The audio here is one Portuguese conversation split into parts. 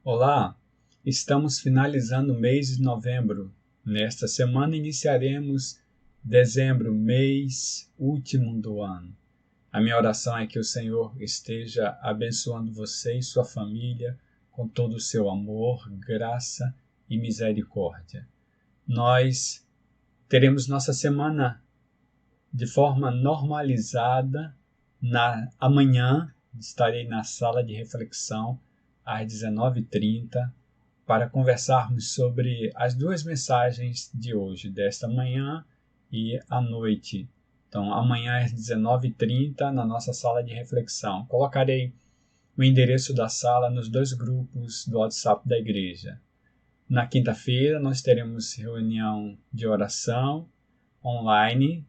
Olá, estamos finalizando o mês de novembro. Nesta semana iniciaremos dezembro, mês último do ano. A minha oração é que o Senhor esteja abençoando você e sua família com todo o seu amor, graça e misericórdia. Nós teremos nossa semana de forma normalizada. Amanhã estarei na sala de reflexão às 19h30 para conversarmos sobre as duas mensagens de hoje, desta manhã e à noite. Então, amanhã às 19h30 na nossa sala de reflexão. Colocarei o endereço da sala nos dois grupos do WhatsApp da igreja. Na quinta-feira nós teremos reunião de oração online,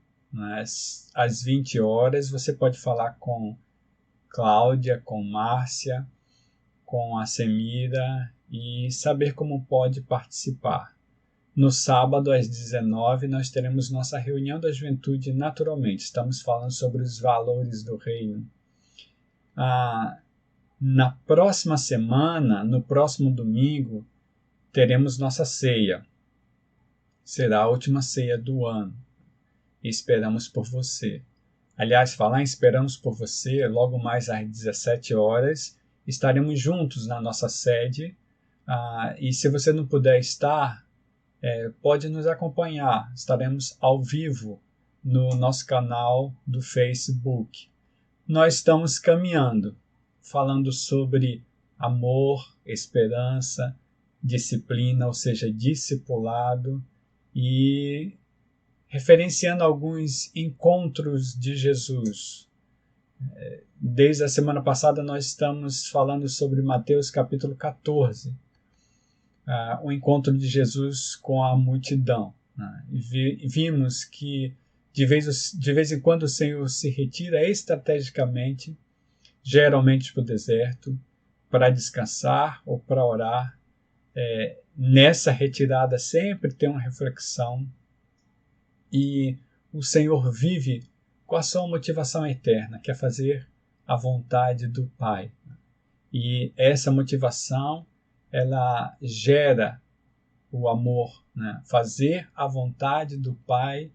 às 20 horas. Você pode falar com Cláudia, com Márcia, com a Semira e saber como pode participar. No sábado, às 19h, nós teremos nossa reunião da juventude naturalmente. Estamos falando sobre os valores do reino. Na próxima semana, no próximo domingo, teremos nossa ceia. Será a última ceia do ano. E esperamos por você. Aliás, falar em esperamos por você, logo mais às 17 horas, estaremos juntos na nossa sede. E se você não puder estar, pode nos acompanhar. Estaremos ao vivo no nosso canal do Facebook. Nós estamos caminhando, falando sobre amor, esperança, disciplina, ou seja, discipulado, e referenciando alguns encontros de Jesus. Desde a semana passada nós estamos falando sobre Mateus capítulo 14, o encontro de Jesus com a multidão. E vimos que de vez em quando o Senhor se retira estrategicamente, geralmente para o deserto, para descansar ou para orar. Nessa retirada sempre tem uma reflexão. E o Senhor vive com a sua motivação eterna, que é fazer a vontade do Pai. E essa motivação, ela gera o amor. Fazer a vontade do Pai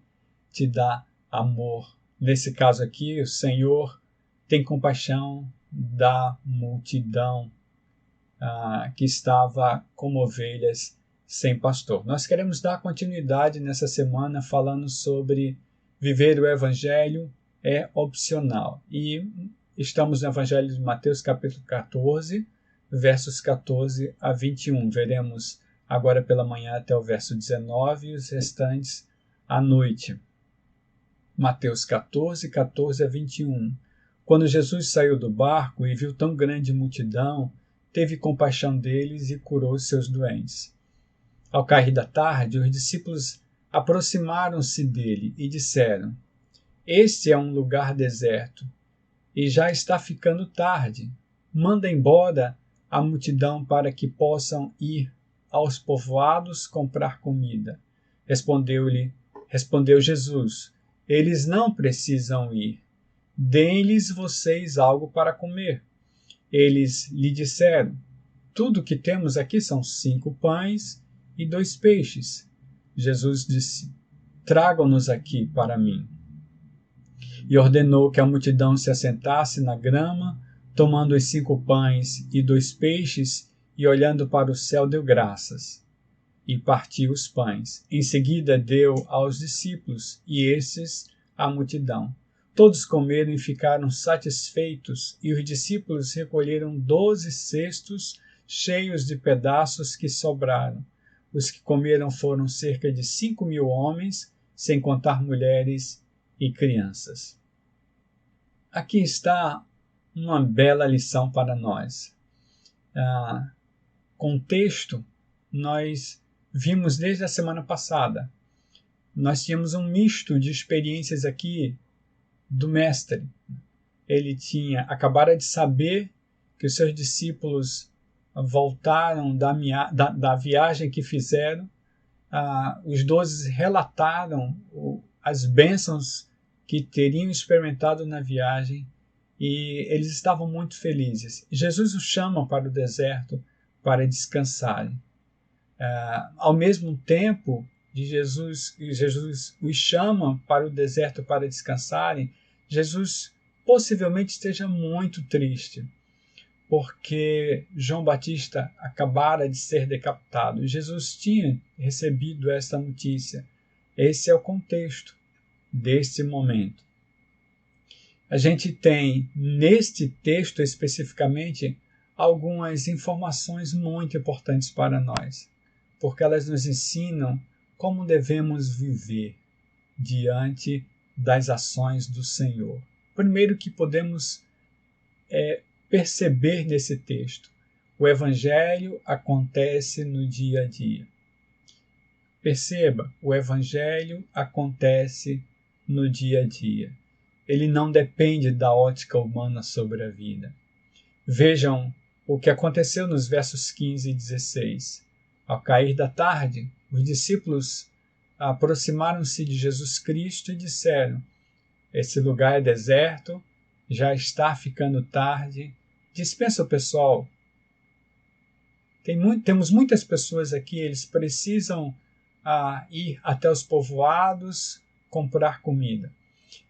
te dá amor. Nesse caso aqui, o Senhor tem compaixão da multidão que estava como ovelhas sem pastor. Nós queremos dar continuidade nessa semana falando sobre viver o Evangelho é opcional. E estamos no Evangelho de Mateus capítulo 14, versos 14 a 21. Veremos agora pela manhã até o verso 19 e os restantes à noite. Mateus 14, 14 a 21. Quando Jesus saiu do barco e viu tão grande multidão, teve compaixão deles e curou seus doentes. Ao cair da tarde, os discípulos aproximaram-se dele e disseram: Este é um lugar deserto, e já está ficando tarde. Manda embora a multidão para que possam ir aos povoados comprar comida. Respondeu Jesus: Eles não precisam ir. Deem-lhes vocês algo para comer. Eles lhe disseram: Tudo o que temos aqui são 5 pães e 2 peixes. Jesus disse: Tragam-nos aqui para mim. E ordenou que a multidão se assentasse na grama, tomando os 5 pães e 2 peixes, e olhando para o céu deu graças. E partiu os pães. Em seguida deu aos discípulos, e esses à multidão. Todos comeram e ficaram satisfeitos, e os discípulos recolheram 12 cestos cheios de pedaços que sobraram. Os que comeram foram cerca de 5.000 homens, sem contar mulheres e crianças. Aqui está uma bela lição para nós. Contexto, nós vimos desde a semana passada. Nós tínhamos um misto de experiências aqui do mestre. Ele acabara de saber que os seus discípulos voltaram da viagem que fizeram. Os 12 relataram as bênçãos que teriam experimentado na viagem e eles estavam muito felizes. Jesus os chama para o deserto para descansarem. Ao mesmo tempo, Jesus os chama para o deserto para descansarem, Jesus possivelmente esteja muito triste, porque João Batista acabara de ser decapitado. Jesus tinha recebido essa notícia. Esse é o contexto deste momento. A gente tem, neste texto especificamente, algumas informações muito importantes para nós, porque elas nos ensinam como devemos viver diante das ações do Senhor. Primeiro que podemos perceber nesse texto, o Evangelho acontece no dia a dia. Perceba, o Evangelho acontece no dia a dia. Ele não depende da ótica humana sobre a vida. Vejam o que aconteceu nos versos 15 e 16. Ao cair da tarde, os discípulos aproximaram-se de Jesus Cristo e disseram: esse lugar é deserto, já está ficando tarde, dispensa o pessoal. Temos muitas pessoas aqui, eles precisam ir até os povoados comprar comida.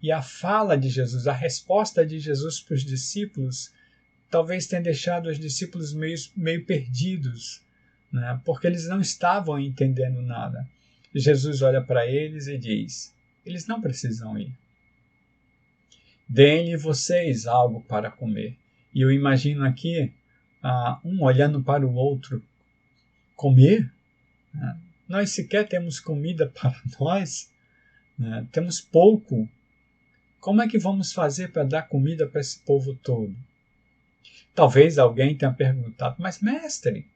E a fala de Jesus, a resposta de Jesus para os discípulos, talvez tenha deixado os discípulos meio perdidos, né? Porque eles não estavam entendendo nada. Jesus olha para eles e diz: eles não precisam ir. Deem-lhe vocês algo para comer. E eu imagino aqui um olhando para o outro. Comer? Nós sequer temos comida para nós, né? Temos pouco. Como é que vamos fazer para dar comida para esse povo todo? Talvez alguém tenha perguntado: mas mestre,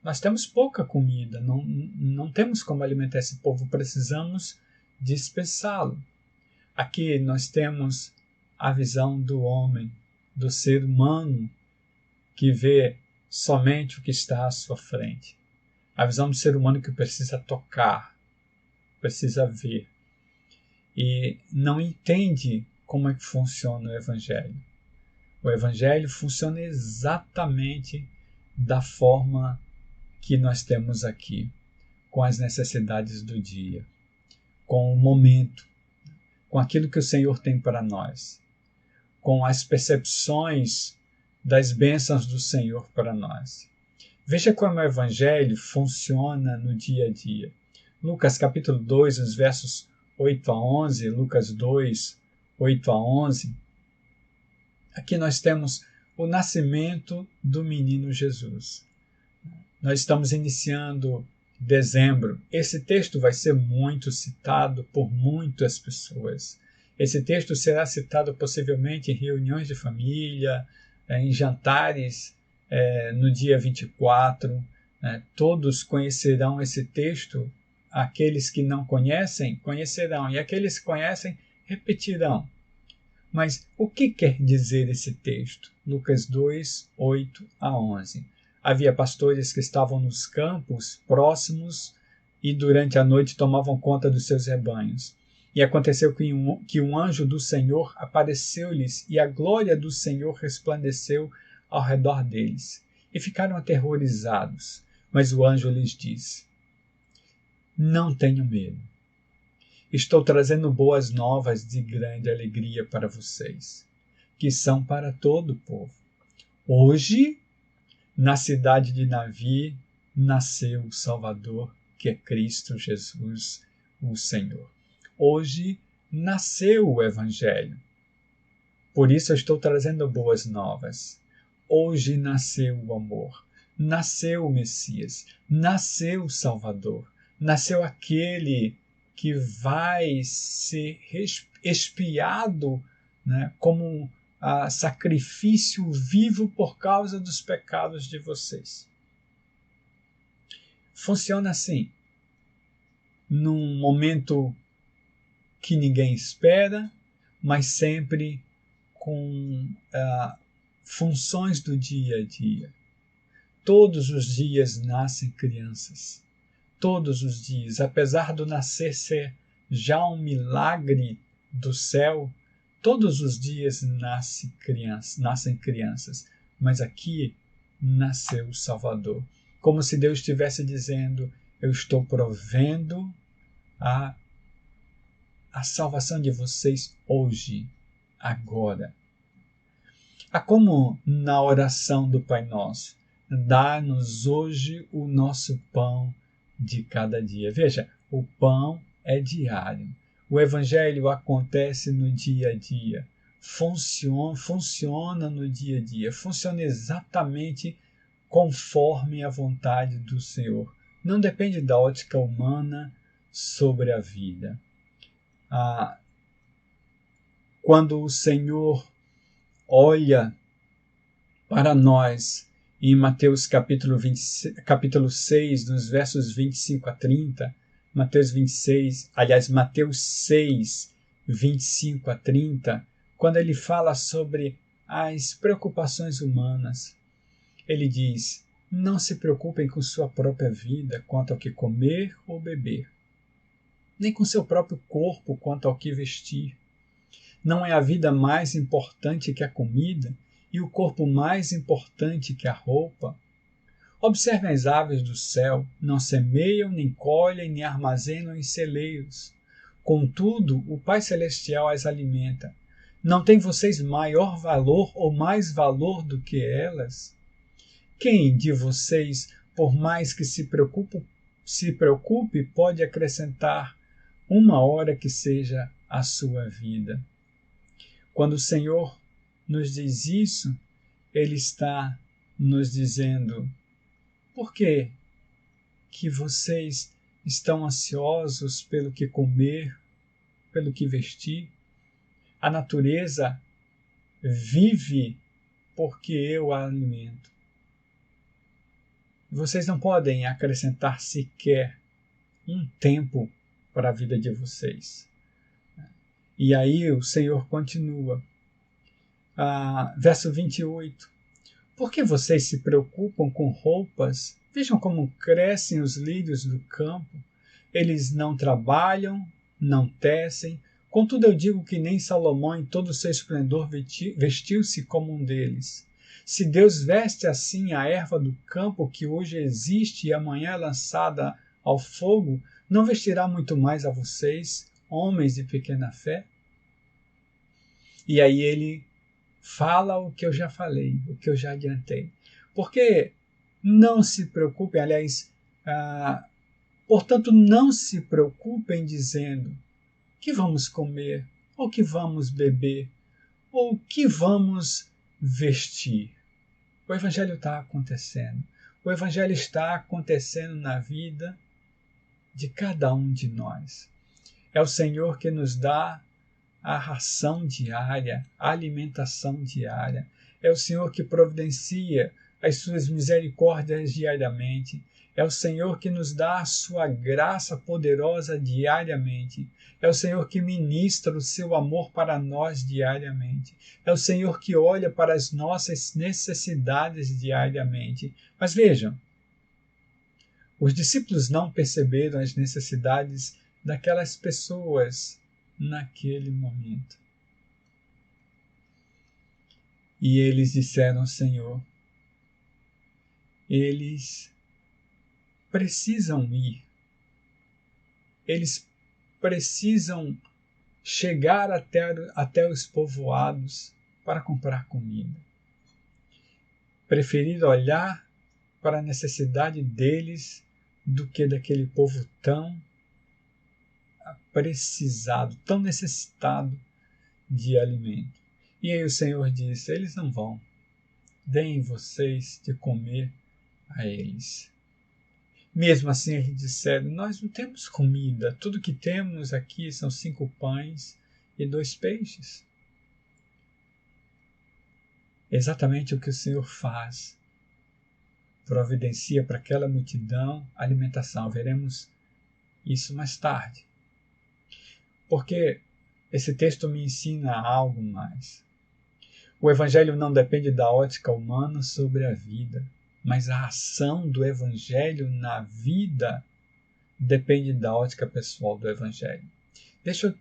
nós temos pouca comida, não temos como alimentar esse povo, precisamos dispensá-lo. Aqui nós temos a visão do homem, do ser humano, que vê somente o que está à sua frente. A visão do ser humano que precisa tocar, precisa ver. E não entende como é que funciona o Evangelho. O Evangelho funciona exatamente da forma que nós temos aqui, com as necessidades do dia, com o momento, com aquilo que o Senhor tem para nós, com as percepções das bênçãos do Senhor para nós. Veja como o Evangelho funciona no dia a dia. Lucas capítulo 2, os versos 8 a 11, Lucas 2, 8 a 11, aqui nós temos o nascimento do menino Jesus. Nós estamos iniciando dezembro. Esse texto vai ser muito citado por muitas pessoas. Esse texto será citado possivelmente em reuniões de família, em jantares no dia 24. Todos conhecerão esse texto. Aqueles que não conhecem, conhecerão. E aqueles que conhecem, repetirão. Mas o que quer dizer esse texto? Lucas 2, 8 a 11. Havia pastores que estavam nos campos próximos e durante a noite tomavam conta dos seus rebanhos. E aconteceu que um anjo do Senhor apareceu-lhes e a glória do Senhor resplandeceu ao redor deles. E ficaram aterrorizados. Mas o anjo lhes disse: não tenham medo. Estou trazendo boas novas de grande alegria para vocês, que são para todo o povo. Hoje, na cidade de Davi, nasceu o Salvador, que é Cristo Jesus, o Senhor. Hoje nasceu o Evangelho. Por isso eu estou trazendo boas novas. Hoje nasceu o amor, nasceu o Messias, nasceu o Salvador, nasceu aquele que vai ser expiado, né, como sacrifício vivo por causa dos pecados de vocês. Funciona assim, num momento que ninguém espera, mas sempre com funções do dia a dia. Todos os dias nascem crianças. Todos os dias, apesar do nascer ser já um milagre do céu, todos os dias nascem crianças. Mas aqui nasceu o Salvador. Como se Deus estivesse dizendo: eu estou provendo a salvação de vocês hoje, agora. Como na oração do Pai Nosso: dá-nos hoje o nosso pão de cada dia. Veja, o pão é diário. O Evangelho acontece no dia a dia. Funciona no dia a dia. Funciona exatamente conforme a vontade do Senhor. Não depende da ótica humana sobre a vida. Quando o Senhor olha para nós em Mateus capítulo 6, nos versos 25 a 30, Mateus 6, 25 a 30, quando ele fala sobre as preocupações humanas, ele diz: não se preocupem com sua própria vida quanto ao que comer ou beber, nem com seu próprio corpo quanto ao que vestir. Não é a vida mais importante que a comida e o corpo mais importante que a roupa? Observem as aves do céu, não semeiam, nem colhem, nem armazenam em celeiros. Contudo, o Pai Celestial as alimenta. Não têm vocês maior valor ou mais valor do que elas? Quem de vocês, por mais que se preocupe, pode acrescentar uma hora que seja a sua vida? Quando o Senhor nos diz isso, Ele está nos dizendo: por que vocês estão ansiosos pelo que comer, pelo que vestir? A natureza vive porque eu a alimento. Vocês não podem acrescentar sequer um tempo para a vida de vocês. E aí o Senhor continua. Verso 28. Por que vocês se preocupam com roupas? Vejam como crescem os lírios do campo. Eles não trabalham, não tecem. Contudo, eu digo que nem Salomão, em todo o seu esplendor, vestiu-se como um deles. Se Deus veste assim a erva do campo, que hoje existe e amanhã é lançada ao fogo, não vestirá muito mais a vocês, homens de pequena fé? E aí ele fala o que eu já falei, o que eu já adiantei. Porque não se preocupem, aliás, portanto, não se preocupem dizendo: que vamos comer, ou que vamos beber, ou que vamos vestir. O Evangelho está acontecendo. O Evangelho está acontecendo na vida de cada um de nós. É o Senhor que nos dá a ração diária, a alimentação diária. É o Senhor que providencia as suas misericórdias diariamente. É o Senhor que nos dá a sua graça poderosa diariamente. É o Senhor que ministra o seu amor para nós diariamente. É o Senhor que olha para as nossas necessidades diariamente. Mas vejam, os discípulos não perceberam as necessidades daquelas pessoas naquele momento. E eles disseram ao Senhor: eles precisam ir. Eles precisam chegar até os povoados para comprar comida. Preferir olhar para a necessidade deles do que daquele povo tão precisado, tão necessitado de alimento. E aí o Senhor disse: eles não vão. Deem vocês de comer a eles. Mesmo assim eles disseram: nós não temos comida, tudo que temos aqui são 5 pães e 2 peixes. Exatamente o que o Senhor faz. Providencia para aquela multidão alimentação. Veremos isso mais tarde. Porque esse texto me ensina algo mais. O Evangelho não depende da ótica humana sobre a vida, mas a ação do Evangelho na vida depende da ótica pessoal do Evangelho. Deixa eu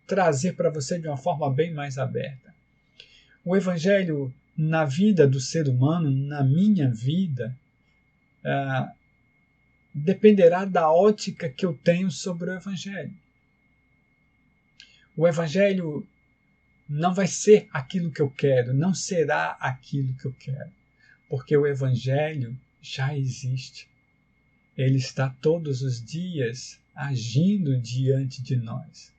trazer para você de uma forma bem mais aberta. O Evangelho na vida do ser humano, na minha vida, dependerá da ótica que eu tenho sobre o Evangelho. O Evangelho não vai ser aquilo que eu quero, não será aquilo que eu quero, porque o Evangelho já existe. Ele está todos os dias agindo diante de nós.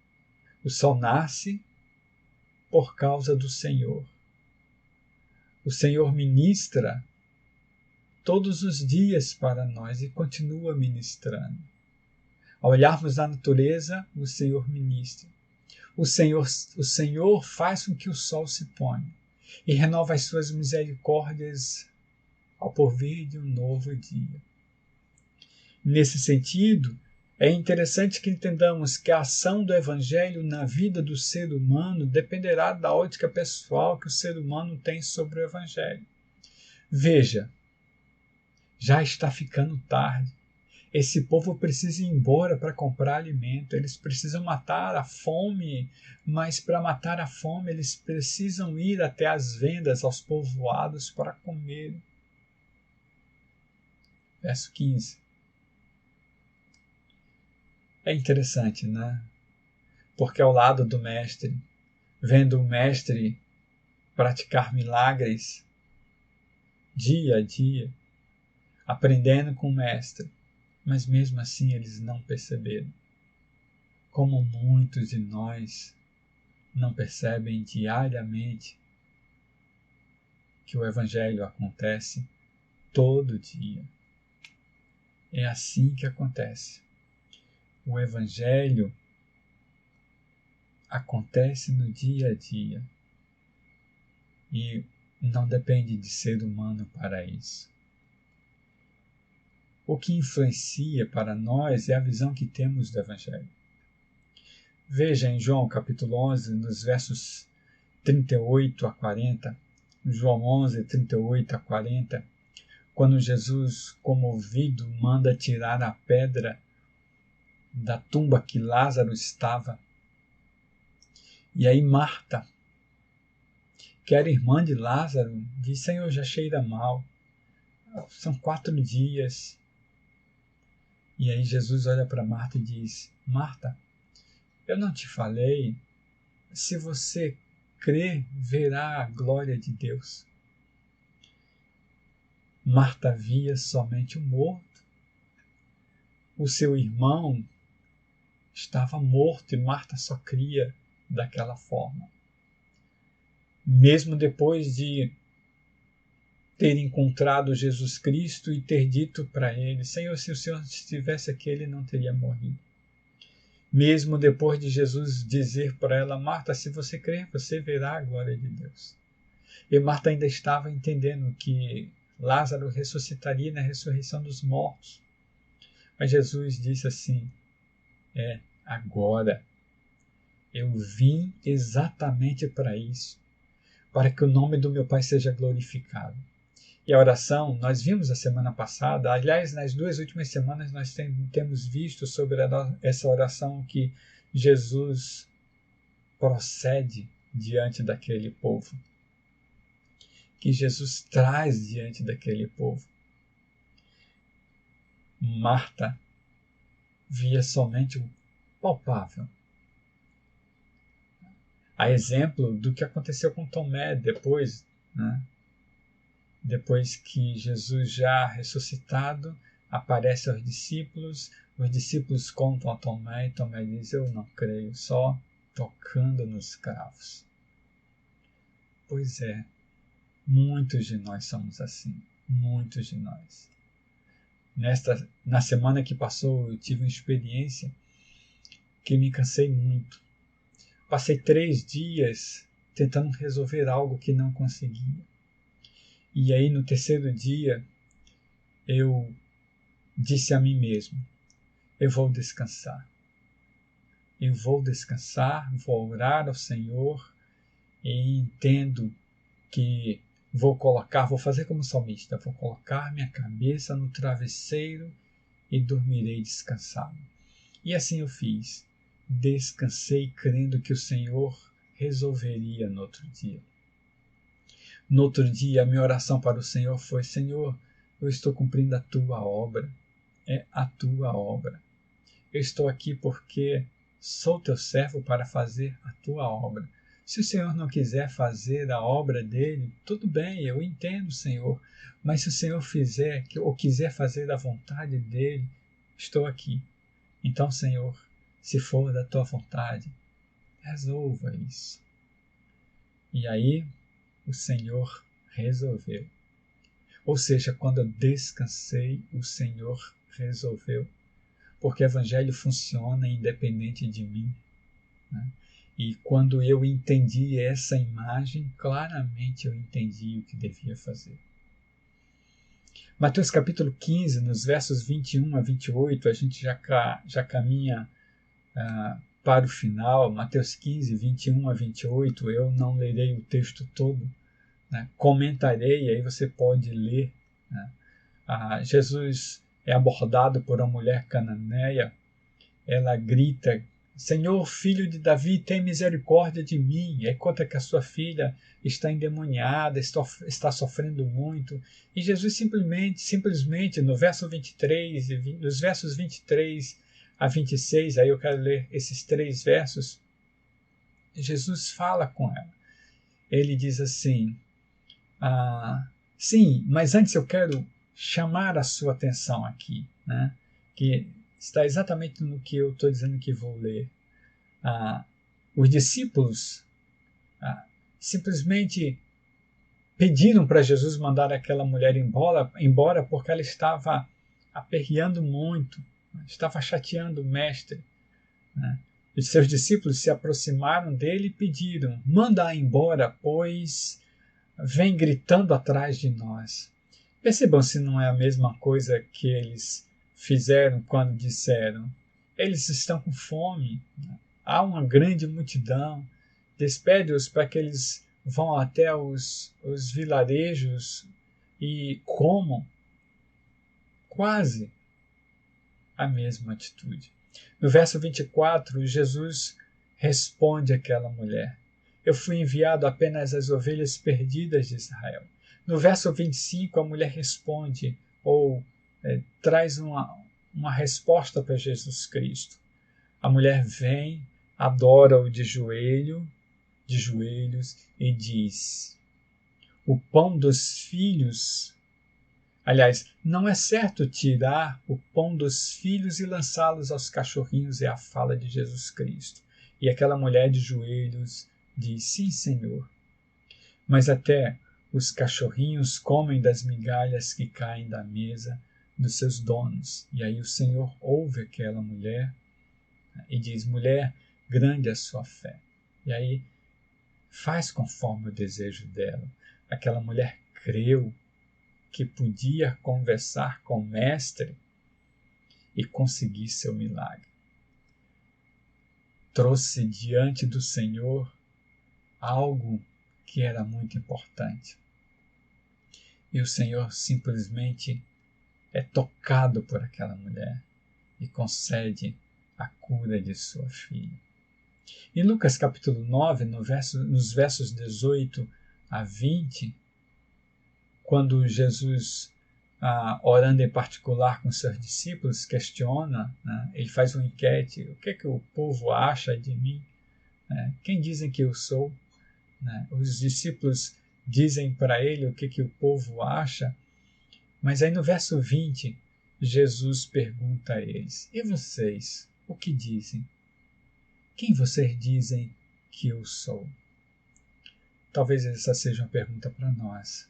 O sol nasce por causa do Senhor. O Senhor ministra todos os dias para nós e continua ministrando. Ao olharmos a natureza, o Senhor ministra. O Senhor faz com que o sol se ponha e renova as suas misericórdias ao porvir de um novo dia. Nesse sentido, é interessante que entendamos que a ação do Evangelho na vida do ser humano dependerá da ótica pessoal que o ser humano tem sobre o Evangelho. Veja, já está ficando tarde. Esse povo precisa ir embora para comprar alimento, eles precisam matar a fome, mas para matar a fome eles precisam ir até as vendas, aos povoados para comer. Verso 15. É interessante, né? Porque ao lado do mestre, vendo o mestre praticar milagres dia a dia, aprendendo com o mestre, mas mesmo assim eles não perceberam. Como muitos de nós não percebem diariamente que o Evangelho acontece todo dia. É assim que acontece. O Evangelho acontece no dia a dia e não depende de ser humano para isso. O que influencia para nós é a visão que temos do Evangelho. Veja em João capítulo 11, nos versos 38 a 40, João 11, 38 a 40, quando Jesus, comovido, manda tirar a pedra da tumba que Lázaro estava. E aí Marta, que era irmã de Lázaro, diz: Senhor, já cheira mal, são 4 dias. E aí Jesus olha para Marta e diz: Marta, eu não te falei, se você crer, verá a glória de Deus. Marta via somente o morto. O seu irmão estava morto e Marta só cria daquela forma. Mesmo depois de ter encontrado Jesus Cristo e ter dito para ele: Senhor, se o Senhor estivesse aqui, ele não teria morrido. Mesmo depois de Jesus dizer para ela: Marta, se você crer, você verá a glória de Deus. E Marta ainda estava entendendo que Lázaro ressuscitaria na ressurreição dos mortos. Mas Jesus disse assim: agora. Eu vim exatamente para isso, para que o nome do meu Pai seja glorificado. E a oração, nós vimos a semana passada, aliás, nas 2 últimas semanas nós temos visto sobre essa oração que Jesus procede diante daquele povo, que Jesus traz diante daquele povo. Marta via somente o palpável. A exemplo do que aconteceu com Tomé depois, né? Depois que Jesus já ressuscitado aparece aos discípulos, os discípulos contam a Tomé e Tomé diz: eu não creio, só tocando nos cravos. Pois é, muitos de nós somos assim, muitos de nós. Na semana que passou eu tive uma experiência que me cansei muito. Passei 3 dias tentando resolver algo que não conseguia. E aí no 3º dia eu disse a mim mesmo: eu vou descansar. Eu vou descansar, vou orar ao Senhor e entendo que vou fazer como salmista, vou colocar minha cabeça no travesseiro e dormirei descansado. E assim eu fiz. Descansei crendo que o Senhor resolveria no outro dia. No outro dia, a minha oração para o Senhor foi: Senhor, eu estou cumprindo a tua obra. É a tua obra. Eu estou aqui porque sou teu servo para fazer a tua obra. Se o Senhor não quiser fazer a obra dele, tudo bem, eu entendo, Senhor. Mas se o Senhor fizer ou quiser fazer a vontade dele, estou aqui. Então, Senhor, se for da tua vontade, resolva isso. E aí, o Senhor resolveu. Ou seja, quando eu descansei, o Senhor resolveu. Porque o Evangelho funciona independente de mim. Né? E quando eu entendi essa imagem, claramente eu entendi o que devia fazer. Mateus capítulo 15, nos versos 21 a 28, a gente já caminha para o final. Mateus 15, 21 a 28, eu não lerei o texto todo, né? Comentarei, aí você pode ler. Né? Jesus é abordado por uma mulher cananeia. Ela grita: Senhor, filho de Davi, tem misericórdia de mim. E aí conta que a sua filha está endemoniada, está sofrendo muito. E Jesus simplesmente no verso 23, nos versos 23 a 26, aí eu quero ler esses 3 versos, Jesus fala com ela. Ele diz assim: sim, mas antes eu quero chamar a sua atenção aqui, né? Que está exatamente no que eu estou dizendo que vou ler. Os discípulos simplesmente pediram para Jesus mandar aquela mulher embora porque ela estava aperreando muito, estava chateando o mestre. Né? E seus discípulos se aproximaram dele e pediram: manda-a embora, pois vem gritando atrás de nós. Percebam se não é a mesma coisa que eles fizeram quando disseram: eles estão com fome, há uma grande multidão, despede-os para que eles vão até os vilarejos e comam. Quase a mesma atitude. No verso 24, Jesus responde àquela mulher: eu fui enviado apenas às ovelhas perdidas de Israel. No verso 25, a mulher responde, ou traz uma resposta para Jesus Cristo. A mulher vem, adora-o de joelhos, e diz: o pão dos filhos. Aliás, não é certo tirar o pão dos filhos e lançá-los aos cachorrinhos, é a fala de Jesus Cristo. E aquela mulher de joelhos diz: sim, Senhor, mas até os cachorrinhos comem das migalhas que caem da mesa dos seus donos. E aí o Senhor ouve aquela mulher e diz: mulher, grande é a sua fé. E aí faz conforme o desejo dela. Aquela mulher creu que podia conversar com o mestre e conseguir seu milagre. Trouxe diante do Senhor algo que era muito importante. E o Senhor simplesmente é tocado por aquela mulher e concede a cura de sua filha. Em Lucas capítulo 9, nos versos 18 a 20, quando Jesus, orando em particular com seus discípulos, questiona, né? Ele faz uma enquete: o que é que o povo acha de mim? Quem dizem que eu sou? Né? Os discípulos dizem para ele o que o povo acha, mas aí no verso 20, Jesus pergunta a eles: e vocês, o que dizem? Quem vocês dizem que eu sou? Talvez essa seja uma pergunta para nós.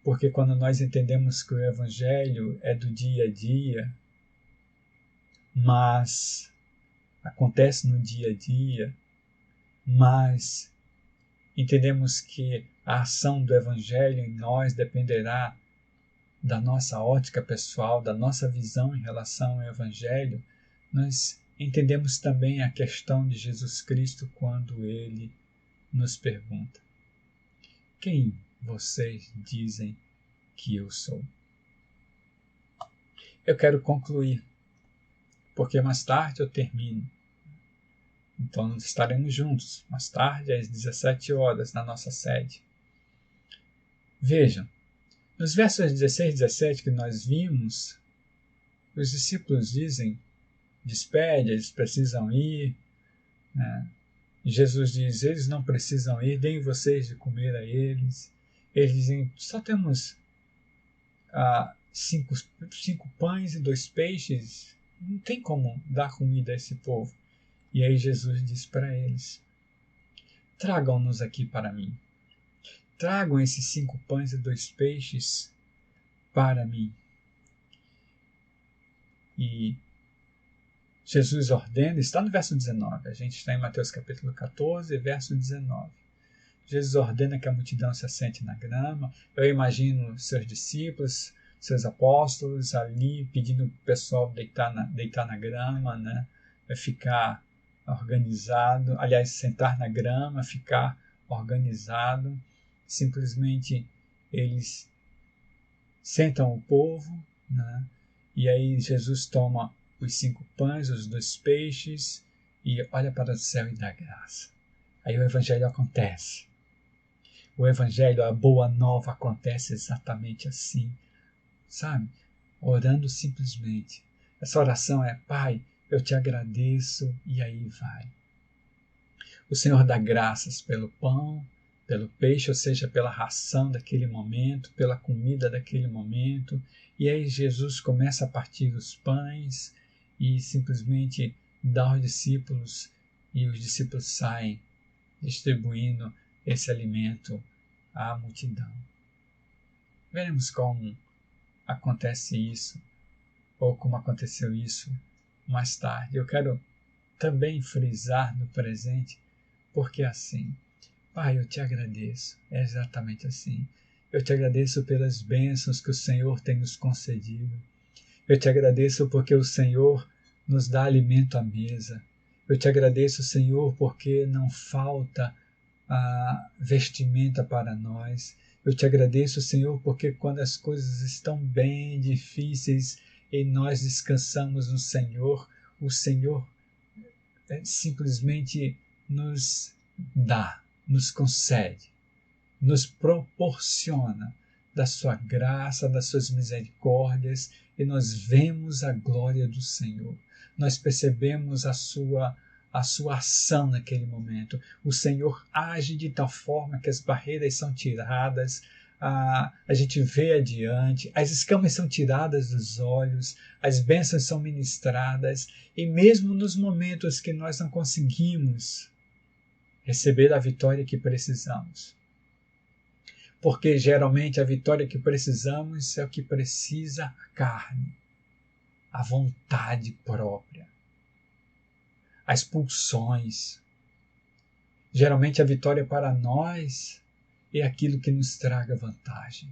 Porque quando nós entendemos que o Evangelho é do dia a dia, mas acontece no dia a dia, mas entendemos que a ação do Evangelho em nós dependerá da nossa ótica pessoal, da nossa visão em relação ao Evangelho, nós entendemos também a questão de Jesus Cristo quando ele nos pergunta: quem vocês dizem que eu sou? Eu quero concluir, porque mais tarde eu termino. Então estaremos juntos, mais tarde às 17 horas, na nossa sede. Vejam, nos versos 16 e 17 que nós vimos, os discípulos dizem, despede, eles precisam ir, né? Jesus diz, eles não precisam ir, deem vocês de comer a eles. Eles dizem, só temos 5 pães e 2 peixes, não tem como dar comida a esse povo. E aí Jesus diz para eles, tragam-nos aqui para mim. Tragam esses 5 pães e 2 peixes para mim. E Jesus ordena, está no verso 19, a gente está em Mateus capítulo 14, verso 19. Jesus ordena que a multidão se assente na grama. Eu imagino seus discípulos, seus apóstolos ali pedindo para o pessoal deitar na grama, né? Ficar organizado, aliás, sentar na grama, ficar organizado. Simplesmente eles sentam o povo, né? E aí Jesus toma os 5 pães, os 2 peixes e olha para o céu e dá graça. Aí o evangelho acontece. O evangelho, a boa nova acontece exatamente assim, sabe? Orando simplesmente. Essa oração é, Pai, eu te agradeço, e aí vai. O Senhor dá graças pelo pão, pelo peixe, ou seja, pela ração daquele momento, pela comida daquele momento. E aí Jesus começa a partir os pães e simplesmente dá aos discípulos, e os discípulos saem distribuindo esse alimento à multidão. Veremos como acontece isso, ou como aconteceu isso mais tarde. Eu quero também frisar no presente, porque assim, Pai, eu te agradeço, é exatamente assim. Eu te agradeço pelas bênçãos que o Senhor tem nos concedido. Eu te agradeço porque o Senhor nos dá alimento à mesa. Eu te agradeço, Senhor, porque não falta a vestimenta para nós. Eu te agradeço, Senhor, porque quando as coisas estão bem difíceis e nós descansamos no Senhor, o Senhor simplesmente nos dá, nos concede, nos proporciona da sua graça, das suas misericórdias, e nós vemos a glória do Senhor. Nós percebemos a sua ação naquele momento. O Senhor age de tal forma que as barreiras são tiradas, a gente vê adiante, as escamas são tiradas dos olhos, as bênçãos são ministradas, e mesmo nos momentos que nós não conseguimos receber a vitória que precisamos, porque geralmente a vitória que precisamos é o que precisa a carne, a vontade própria, as pulsões. Geralmente a vitória para nós é aquilo que nos traga vantagem.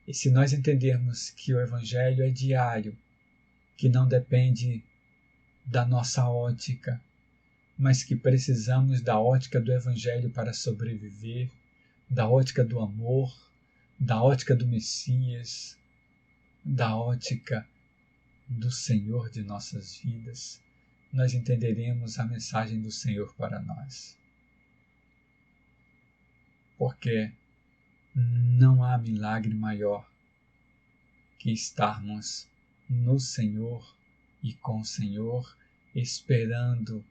E se nós entendermos que o Evangelho é diário, que não depende da nossa ótica, mas que precisamos da ótica do Evangelho para sobreviver, da ótica do amor, da ótica do Messias, da ótica do Senhor de nossas vidas, nós entenderemos a mensagem do Senhor para nós. Porque não há milagre maior que estarmos no Senhor e com o Senhor, esperando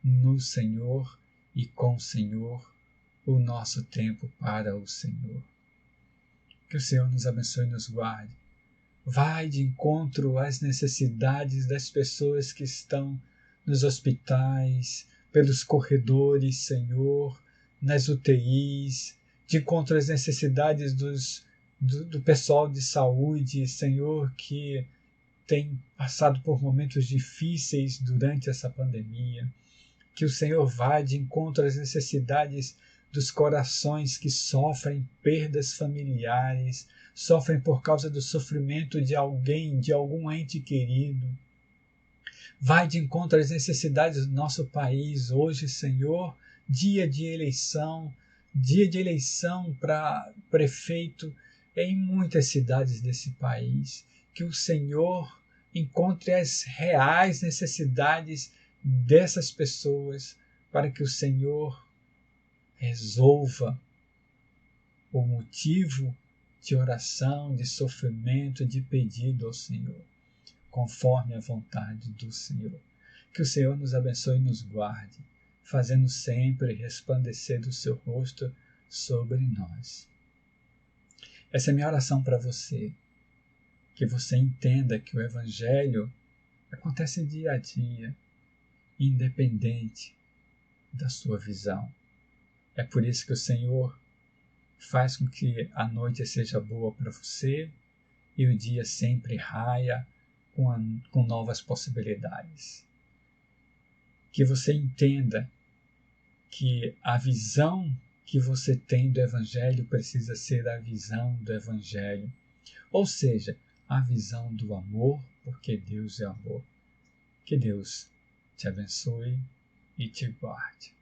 no Senhor e com o Senhor o nosso tempo para o Senhor. Que o Senhor nos abençoe e nos guarde. Vai de encontro às necessidades das pessoas que estão nos hospitais, pelos corredores, Senhor, nas UTIs, de encontro às necessidades do pessoal de saúde, Senhor, que tem passado por momentos difíceis durante essa pandemia. Que o Senhor vá de encontro às necessidades dos corações que sofrem perdas familiares, sofrem por causa do sofrimento de alguém, de algum ente querido. Vai de encontro às necessidades do nosso país hoje, Senhor, dia de eleição para prefeito em muitas cidades desse país. Que o Senhor encontre as reais necessidades dessas pessoas, para que o Senhor resolva o motivo de oração, de sofrimento, de pedido ao Senhor, conforme a vontade do Senhor. Que o Senhor nos abençoe e nos guarde, fazendo sempre resplandecer do seu rosto sobre nós. Essa é a minha oração para você, que você entenda que o Evangelho acontece dia a dia, independente da sua visão. É por isso que o Senhor faz com que a noite seja boa para você e o dia sempre raia com novas possibilidades. Que você entenda que a visão que você tem do Evangelho precisa ser a visão do Evangelho, ou seja, a visão do amor, porque Deus é amor. Que Deus te abençoe e te guarde.